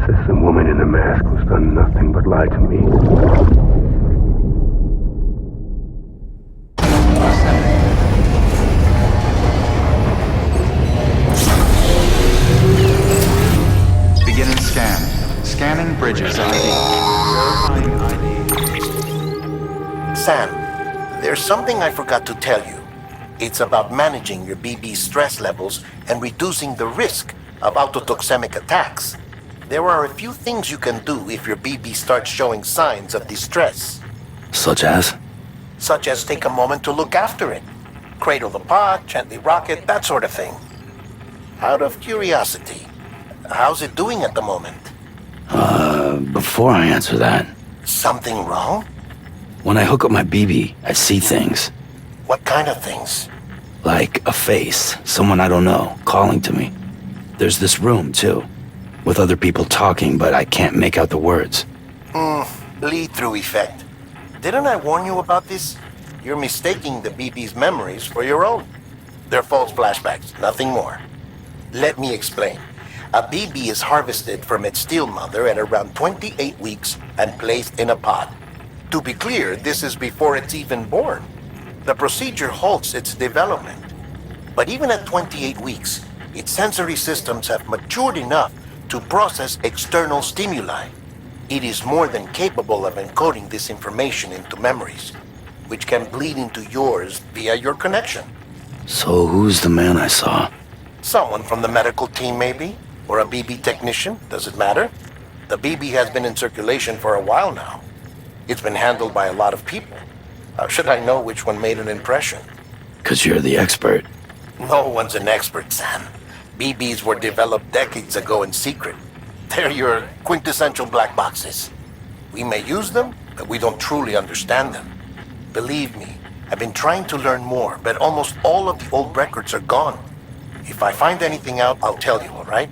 says the woman in the mask who's done nothing but lie to me. Beginning scan. Scanning bridges ID. Verifying ID. Sam, there's something I forgot to tell you. It's about managing your BB stress levels and reducing the risk of autotoxemic attacks. There are a few things you can do if your BB starts showing signs of distress. Such as? Such as take a moment to look after it. Cradle the pod, gently rock it, that sort of thing. Out of curiosity, how's it doing at the moment? Before I answer that, Something wrong? when I hook up my BB, I see things. What kind of things? Like a face, someone I don't know, calling to me. There's this room, too, with other people talking, but I can't make out the words. Lead-through effect. Didn't I warn you about this? You're mistaking the BB's memories for your own. They're false flashbacks, nothing more. Let me explain. A BB is harvested from its steel mother at around 28 weeks and placed in a pod. To be clear, this is before it's even born. The procedure halts its development. But even at 28 weeks, its sensory systems have matured enough to process external stimuli. It is more than capable of encoding this information into memories, which can bleed into yours via your connection. So who's the man I saw? Someone from the medical team, maybe? Or a BB technician? Does it matter? The BB has been in circulation for a while now. It's been handled by a lot of people. How should I know which one made an impression? 'Cause you're the expert. No one's an expert, Sam. BBs were developed decades ago in secret. They're your quintessential black boxes. We may use them, but we don't truly understand them. Believe me, I've been trying to learn more, but almost all of the old records are gone. If I find anything out, I'll tell you, all right?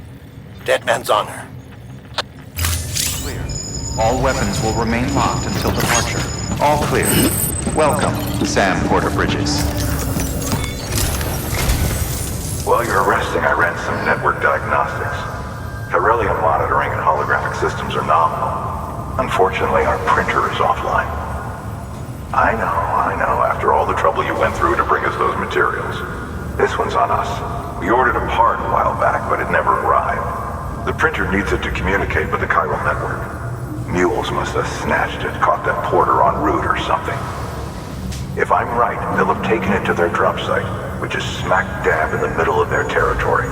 Dead man's honor. Clear. All weapons will remain locked until departure. All clear. Welcome, Sam Porter Bridges. While you're resting, I ran some network diagnostics. Beryllium monitoring and holographic systems are nominal. Unfortunately, our printer is offline. I know, after all the trouble you went through to bring us those materials. This one's on us. We ordered a part a while back, but it never arrived. The printer needs it to communicate with the chiral network. Mules must have snatched it, caught that porter en route or something. If I'm right, they'll have taken it to their drop site, which is smack dab in the middle of their territory.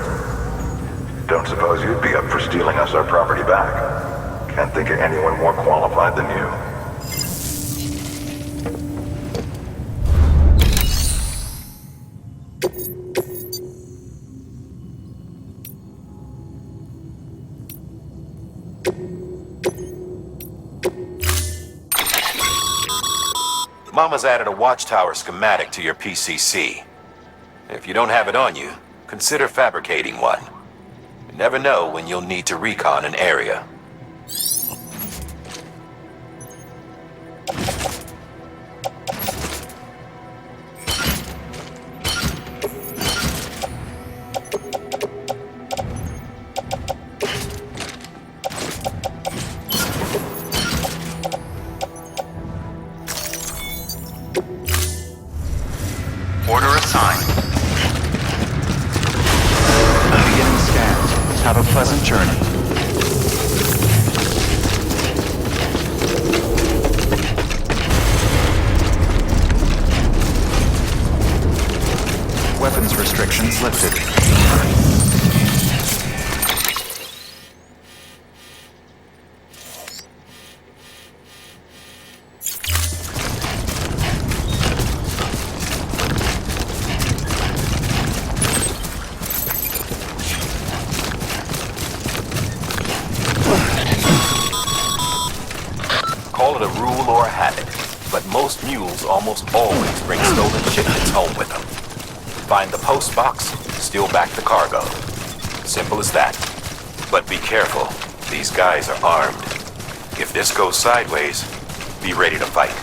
Don't suppose you'd be up for stealing us our property back? Can't think of anyone more qualified than you. Mama's added a watchtower schematic to your PCC. If you don't have it on you, consider fabricating one. You never know when you'll need to recon an area. Order assigned. Beginning scans. Have a pleasant journey. Weapons restrictions lifted. Call it a rule or a habit, but most mules almost always bring stolen shipments home with them. Find the post box, steal back the cargo. Simple as that. But be careful, these guys are armed. If this goes sideways, be ready to fight.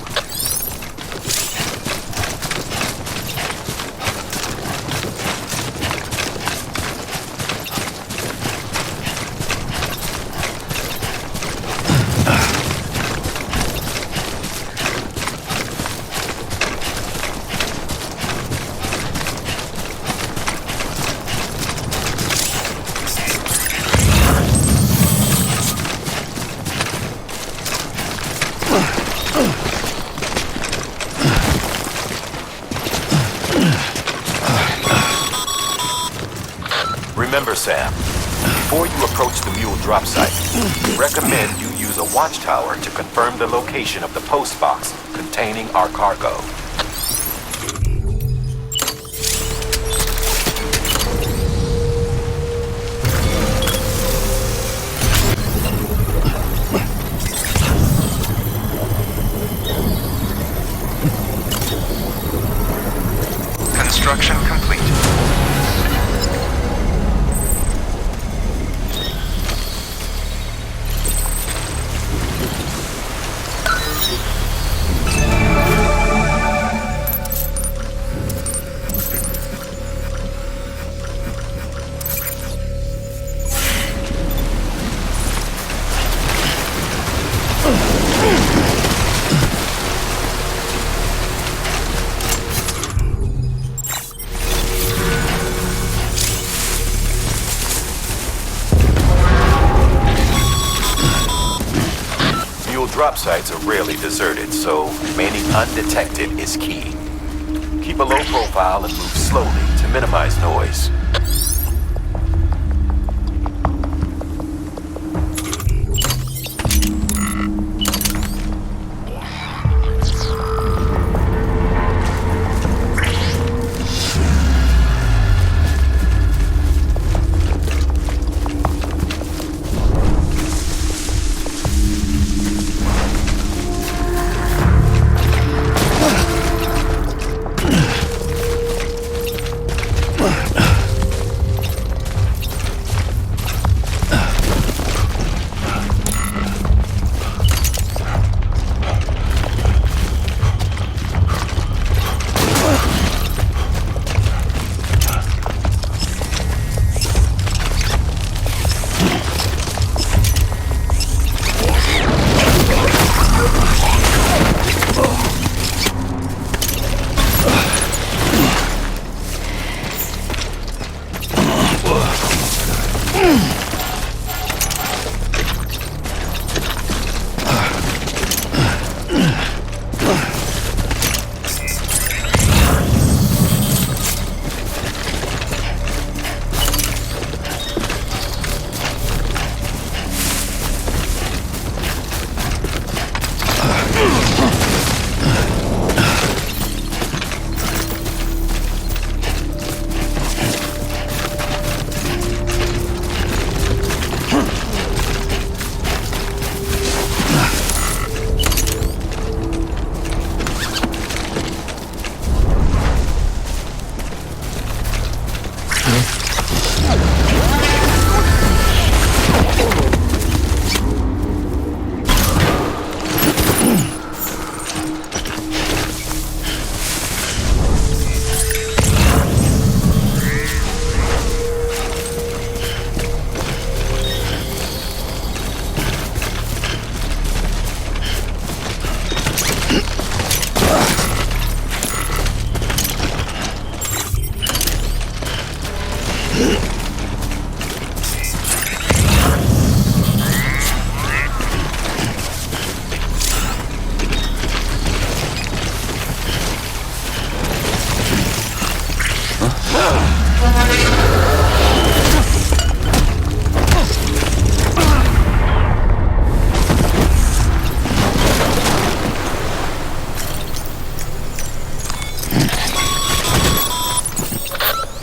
Sam. Before you approach the mule drop site, recommend you use a watchtower to confirm the location of the post box containing our cargo. Construction complete. Drop sites are rarely deserted, so remaining undetected is key. Keep a low profile and move slowly to minimize noise.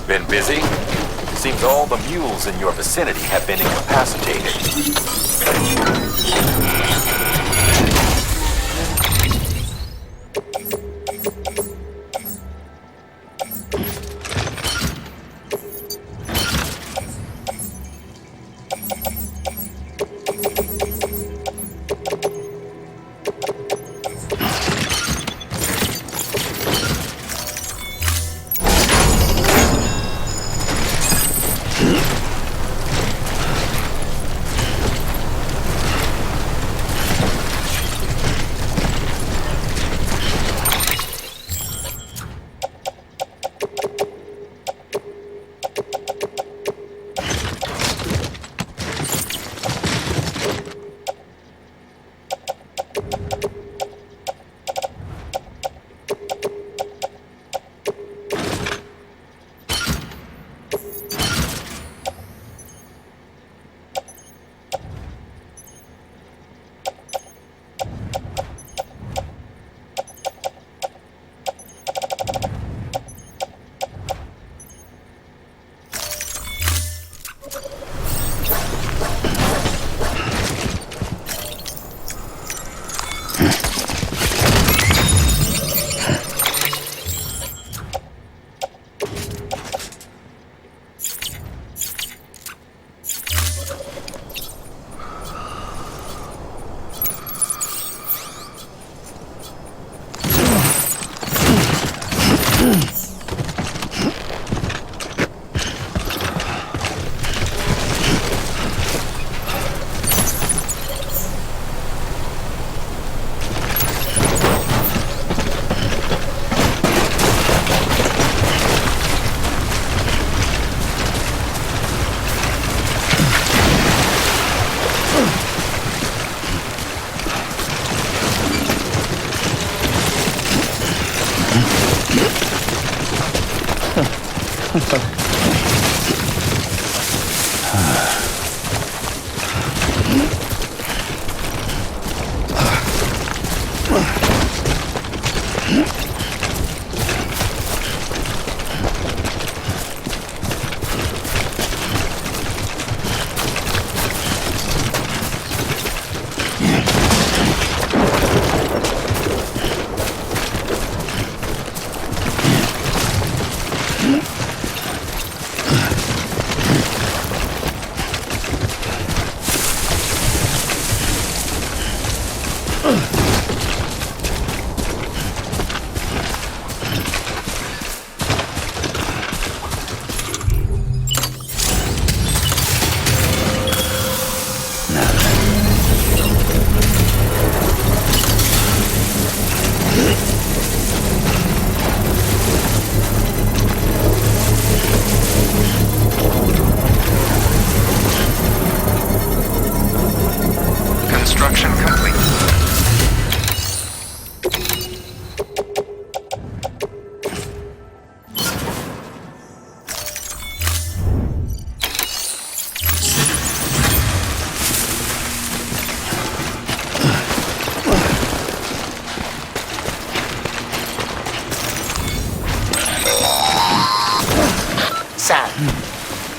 Been busy? Seems all the mules in your vicinity have been incapacitated.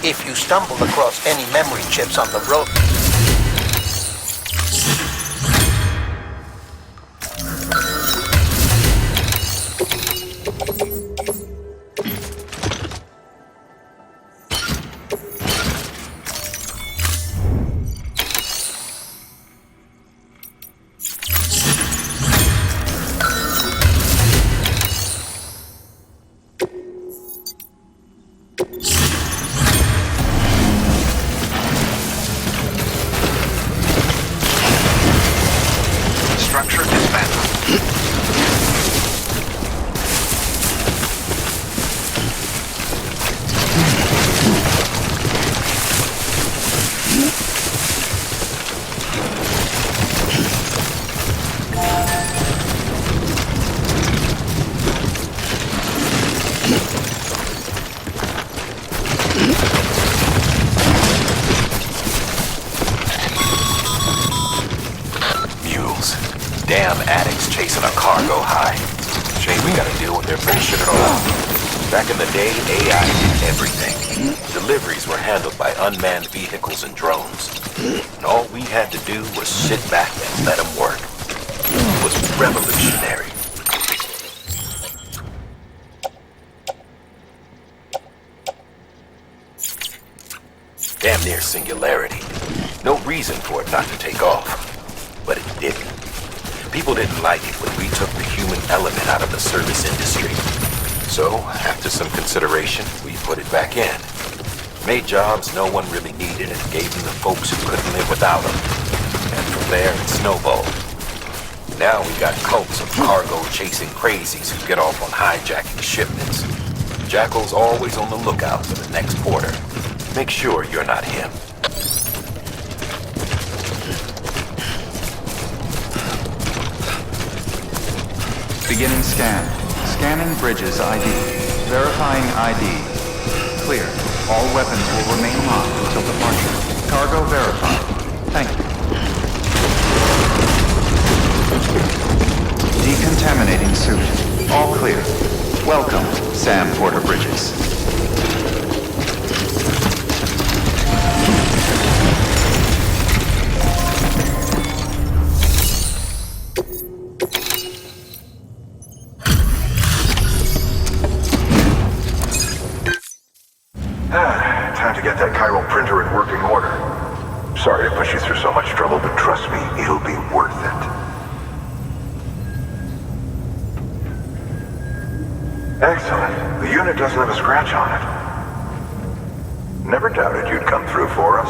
If you stumble across any memory chips on the road... Structure disbandment. Mules. Damn addicts chasing a cargo high. Shame we gotta deal with their bullshit at all. Back in the day, AI did everything. Deliveries were handled by unmanned vehicles and drones. And all we had to do was sit back and let them work. It was revolutionary. Damn near singularity. No reason for it not to take off. But it didn't. People didn't like it when we took the human element out of the service industry. So, after some consideration, we put it back in. Made jobs no one really needed and gave them to folks who couldn't live without them. And from there, it snowballed. Now we got cults of cargo-chasing crazies who get off on hijacking shipments. Jackal's always on the lookout for the next porter. Make sure you're not him. Beginning scan. Scanning bridges ID. Verifying ID. Clear. All weapons will remain locked until departure. Cargo verified. Thank you. Decontaminating suit. All clear. Welcome, Sam Porter Bridges. Time to get that chiral printer in working order. Sorry to push you through so much trouble, but trust me, it'll be worth it. Excellent. The unit doesn't have a scratch on it. Never doubted you'd come through for us.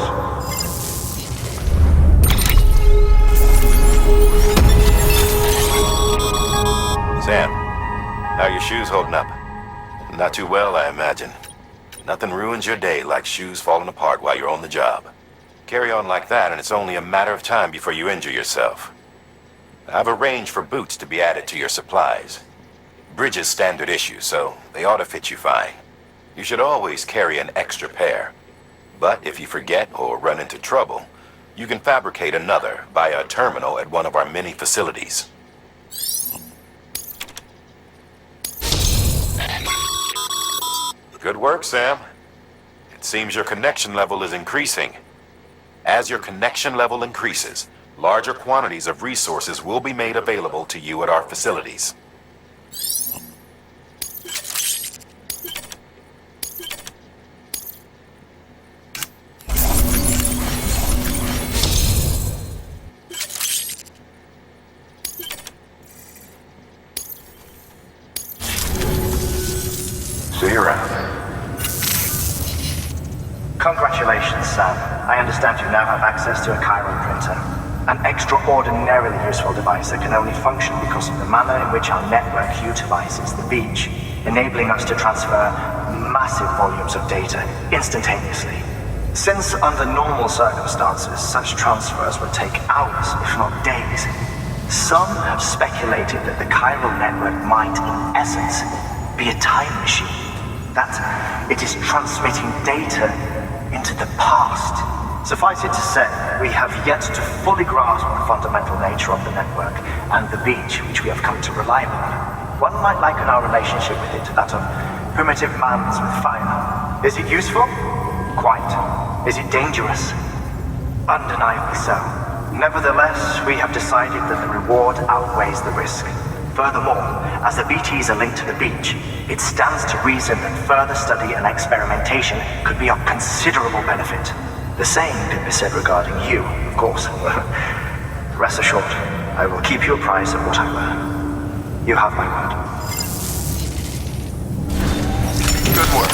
Sam, how are your shoes holding up? Not too well, I imagine. Nothing ruins your day like shoes falling apart while you're on the job. Carry on like that and it's only a matter of time before you injure yourself. I've arranged for boots to be added to your supplies. Bridges standard issue, so they ought to fit you fine. You should always carry an extra pair. But if you forget or run into trouble, you can fabricate another via a terminal at one of our many facilities. Good work, Sam. It seems your connection level is increasing. As your connection level increases, larger quantities of resources will be made available to you at our facilities. See you around. Congratulations, Sam. I understand you now have access to a chiral printer. An extraordinarily useful device that can only function because of the manner in which our network utilizes the beach, enabling us to transfer massive volumes of data instantaneously. Since under normal circumstances, such transfers would take hours, if not days, some have speculated that the chiral network might, in essence, be a time machine. That it is transmitting data into the past. Suffice it to say, we have yet to fully grasp the fundamental nature of the network and the beach which we have come to rely on. One might liken our relationship with it to that of primitive mans with fire. Is it useful? Quite. Is it dangerous? Undeniably so. Nevertheless, we have decided that the reward outweighs the risk. Furthermore, as the BTs are linked to the beach, it stands to reason that further study and experimentation could be of considerable benefit. The same can be said regarding you, of course. Rest assured, I will keep you apprised of what I learn. You have my word. Good work.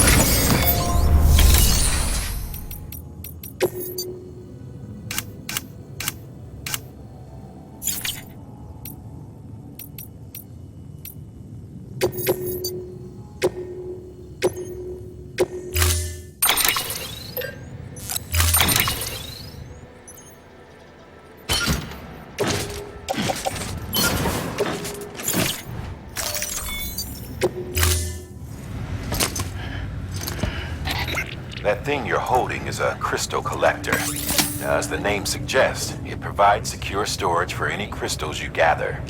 That thing you're holding is a crystal collector. Now, as the name suggests, it provides secure storage for any crystals you gather.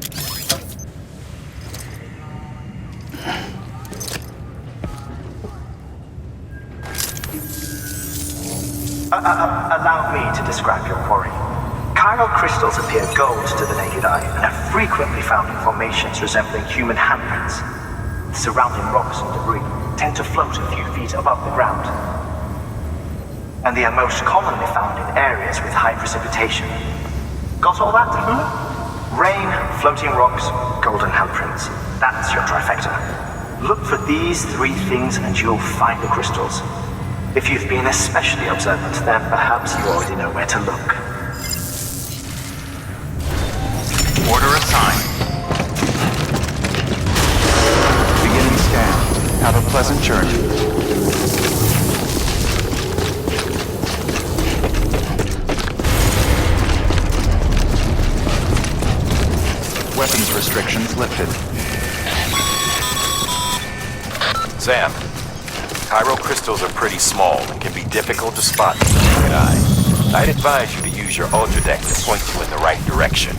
Allow me to describe your quarry. Chiral crystals appear gold to the naked eye and are frequently found in formations resembling human handprints. The surrounding rocks and debris tend to float a few feet above the ground. And they are most commonly found in areas with high precipitation. Got all that? Rain, floating rocks, golden handprints. That's your trifecta. Look for these three things and you'll find the crystals. If you've been especially observant, then perhaps you already know where to look. Order assigned. Beginning scan. Have a pleasant journey. Weapons restrictions lifted. Sam, chiral crystals are pretty small and can be difficult to spot with the naked eye. I'd advise you to use your ultradeck to point you in the right direction.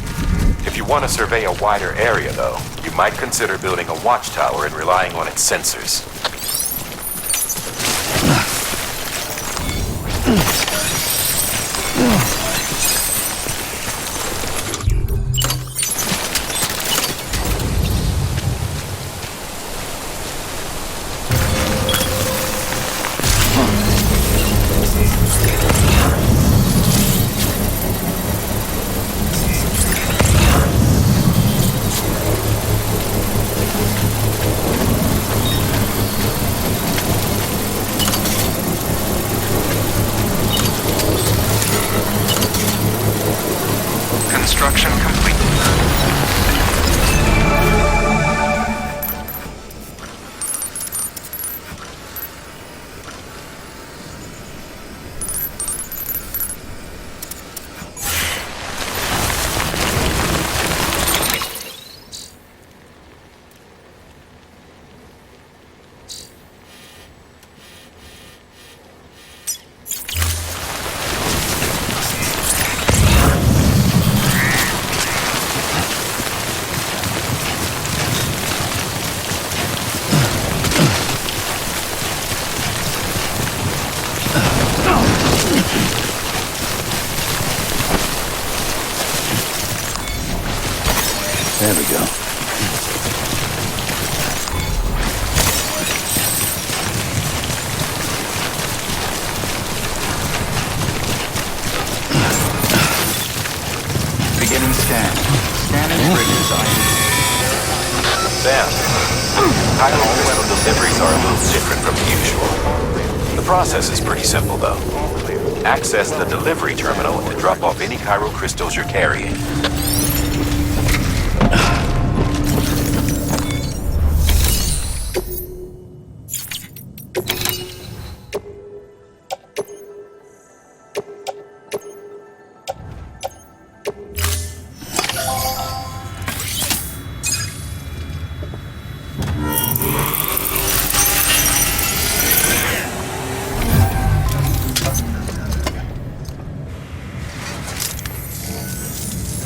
If you want to survey a wider area, though, you might consider building a watchtower and relying on its sensors. Construction complete. There we go. Beginning scan. Scanning bridges ID. Sam, chiral crystal deliveries are a little different from usual. The process is pretty simple, though. Access the delivery terminal to drop off any chiral crystals you're carrying.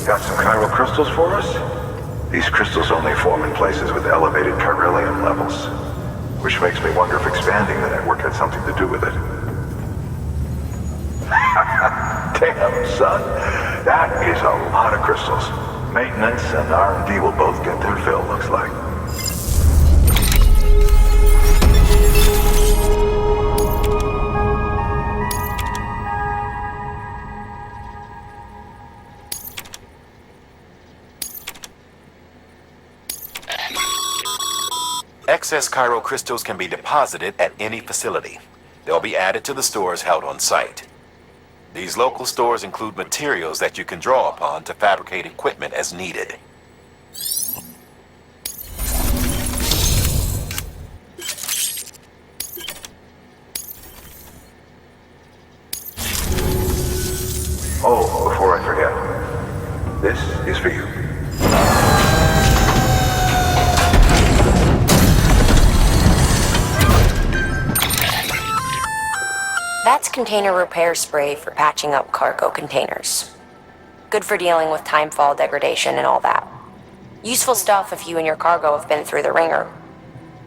Got some chiral crystals for us? These crystals only form in places with elevated chiralium levels, which makes me wonder if expanding the network had something to do with it. Damn, son. That is a lot of crystals. Maintenance and R&D will both get their fill, looks like. Excess Cairo crystals can be deposited at any facility. They'll be added to the stores held on site. These local stores include materials that you can draw upon to fabricate equipment as needed. Oh, before I forget, this is for you. That's container repair spray for patching up cargo containers. Good for dealing with timefall degradation and all that. Useful stuff if you and your cargo have been through the ringer.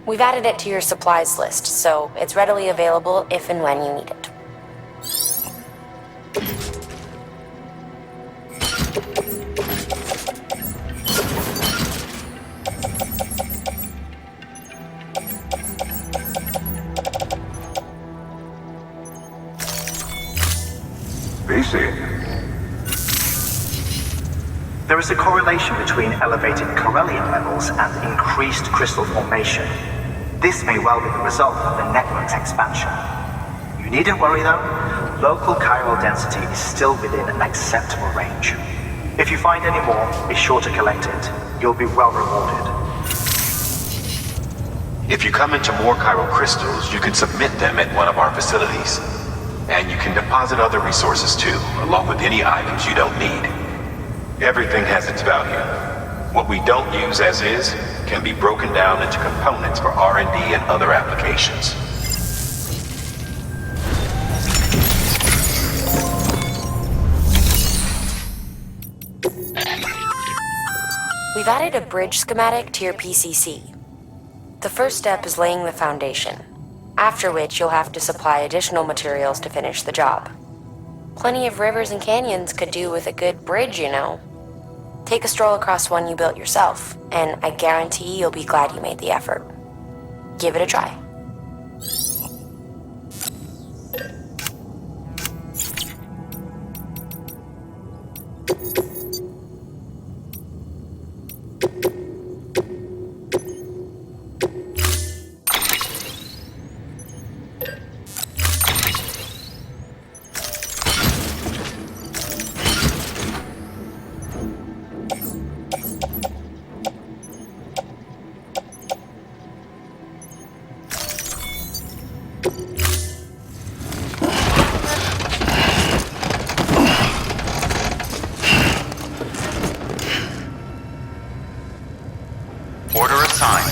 We've added it to your supplies list, so it's readily available if and when you need it. There is a correlation between elevated Corellian levels and increased crystal formation. This may well be the result of the network's expansion. You needn't worry though, local chiral density is still within an acceptable range. If you find any more, be sure to collect it. You'll be well rewarded. If you come into more chiral crystals, you can submit them at one of our facilities. And you can deposit other resources too, along with any items you don't need. Everything has its value. What we don't use as is can be broken down into components for R&D and other applications. We've added a bridge schematic to your PCC. The first step is laying the foundation, after which you'll have to supply additional materials to finish the job. Plenty of rivers and canyons could do with a good bridge, you know. Take a stroll across one you built yourself, and I guarantee you'll be glad you made the effort. Give it a try. Order assigned.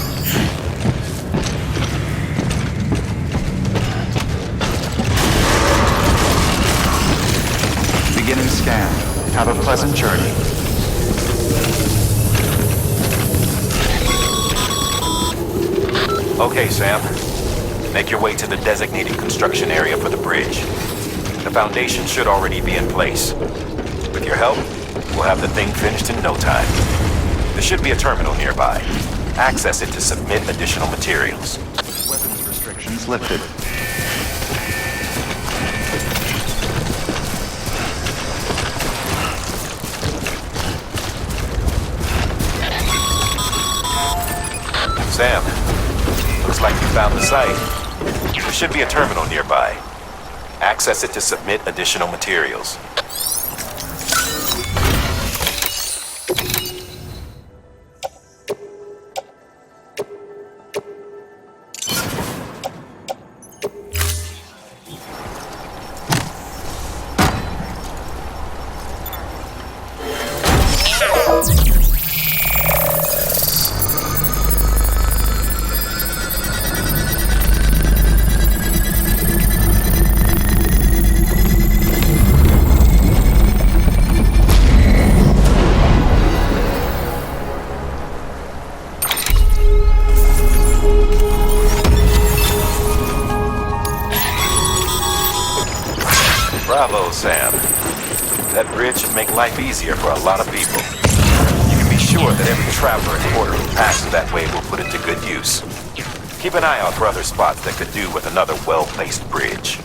Beginning scan. Have a pleasant journey. Okay, Sam. Make your way to the designated construction area for the bridge. The foundation should already be in place. With your help, we'll have the thing finished in no time. There should be a terminal nearby. Access it to submit additional materials. Weapons restrictions lifted. Sam, looks like you found the site. There should be a terminal nearby. Access it to submit additional materials. Bravo, Sam. should make life easier for a lot of people. You can be sure that every traveler and porter who passes that way will put it to good use. Keep an eye out for other spots that could do with another well-placed bridge.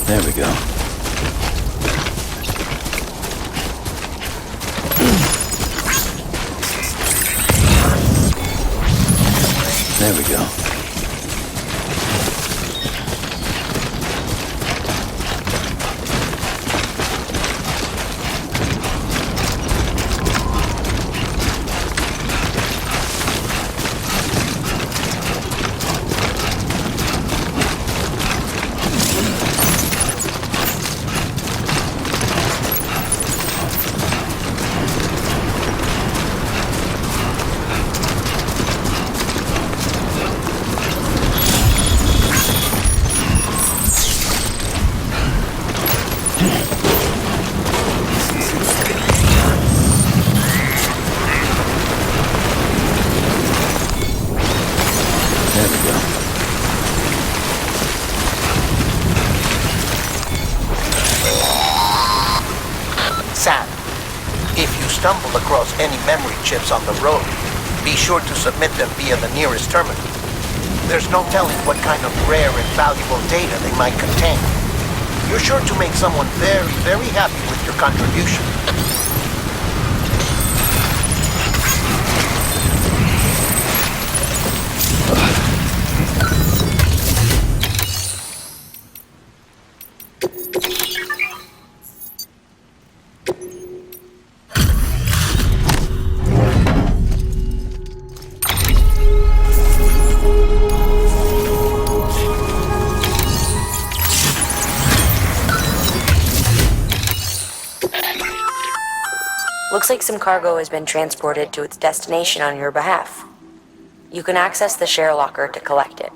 There we go. There we go. Stumble across any memory chips on the road, be sure to submit them via the nearest terminal. There's no telling what kind of rare and valuable data they might contain. You're sure to make someone very, very happy with your contribution. Looks like some cargo has been transported to its destination on your behalf. You can access the share locker to collect it.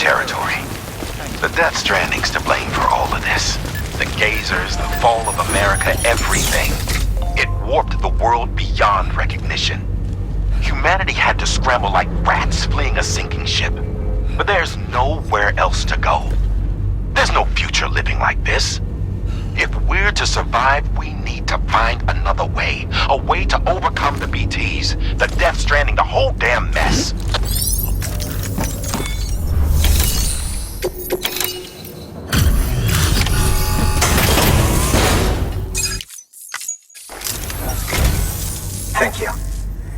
territory. The Death Stranding's to blame for all of this. The gazers, the fall of America, everything. It warped the world beyond recognition. Humanity had to scramble like rats fleeing a sinking ship. But there's nowhere else to go. There's no future living like this. If we're to survive, we need to find another way. A way to overcome the BTs, the Death Stranding, the whole damn mess. Thank you.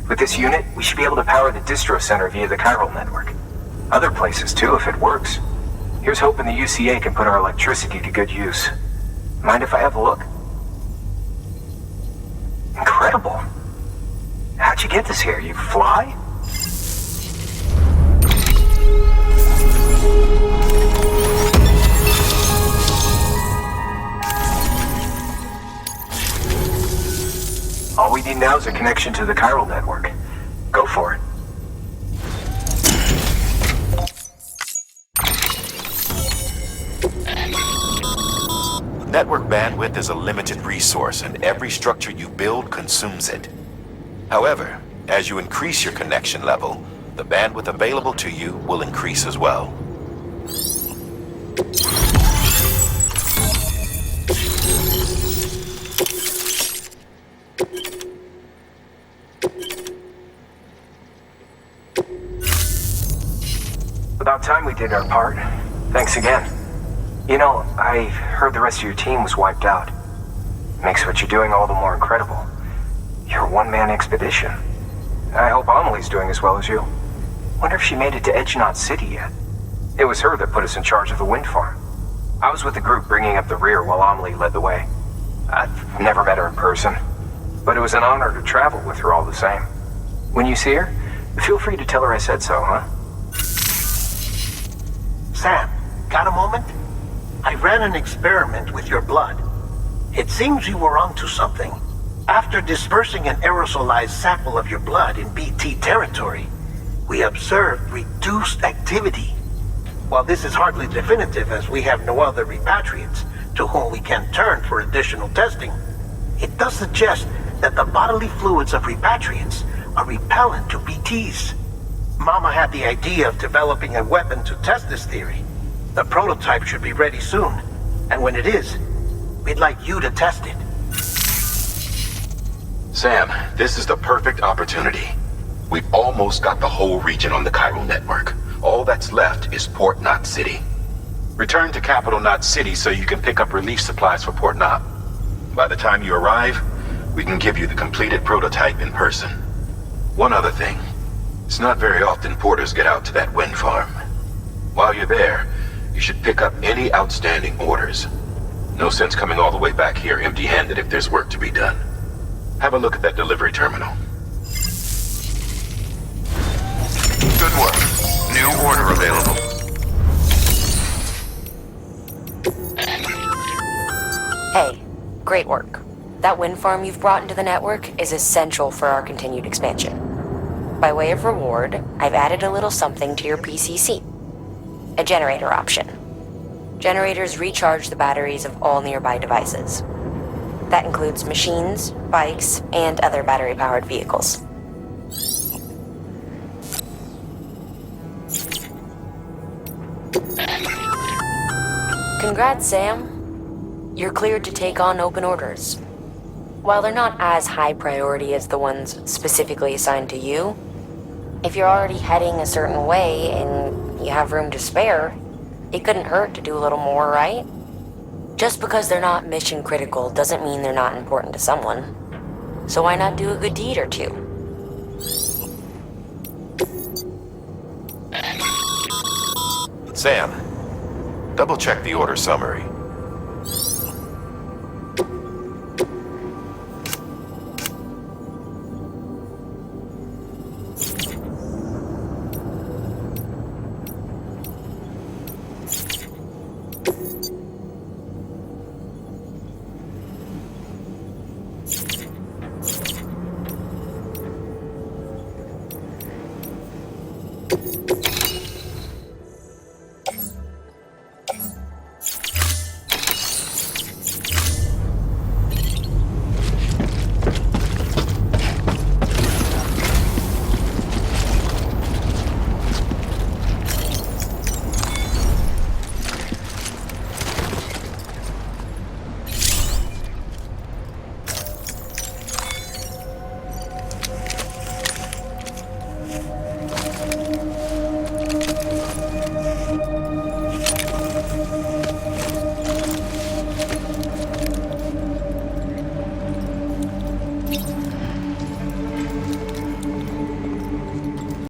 With this unit, we should be able to power the distro center via the chiral network. Other places too, if it works. Here's hoping the UCA can put our electricity to good use. Mind if I have a look? Incredible. How'd you get this here? You fly? All we need now is a connection to the chiral network. Go for it. Network bandwidth is a limited resource, and every structure you build consumes it. However, as you increase your connection level, the bandwidth available to you will increase as well. About time we did our part. Thanks again. You know, I heard the rest of your team was wiped out. Makes what you're doing all the more incredible. You're a one-man expedition. I hope Amelie's doing as well as you. Wonder if she made it to Edgenot City yet. It was her that put us in charge of the wind farm. I was with the group bringing up the rear while Amelie led the way. I've never met her in person, but it was an honor to travel with her all the same. When you see her, feel free to tell her I said so, huh? Sam, got a moment? I ran an experiment with your blood. It seems you were onto something. After dispersing an aerosolized sample of your blood in BT territory, we observed reduced activity. While this is hardly definitive as we have no other repatriates to whom we can turn for additional testing, it does suggest that the bodily fluids of repatriates are repellent to BTs. Mama had the idea of developing a weapon to test this theory. The prototype should be ready soon, and when it is, we'd like you to test it. Sam, this is the perfect opportunity. We've almost got the whole region on the chiral network. All that's left is Port Knot City. Return to Capital Knot City so you can pick up relief supplies for Port Knot. By the time you arrive, we can give you the completed prototype in person. One other thing. It's not very often porters get out to that wind farm. While you're there, you should pick up any outstanding orders. No sense coming all the way back here empty-handed if there's work to be done. Have a look at that delivery terminal. Good work. New order available. Hey, great work. That wind farm you've brought into the network is essential for our continued expansion. By way of reward, I've added a little something to your PCC. A generator option. Generators recharge the batteries of all nearby devices. That includes machines, bikes, and other battery-powered vehicles. Congrats, Sam. You're cleared to take on open orders. While they're not as high priority as the ones specifically assigned to you, if you're already heading a certain way and you have room to spare, it couldn't hurt to do a little more, right? Just because they're not mission critical doesn't mean they're not important to someone. So why not do a good deed or two? Sam, double-check the order summary.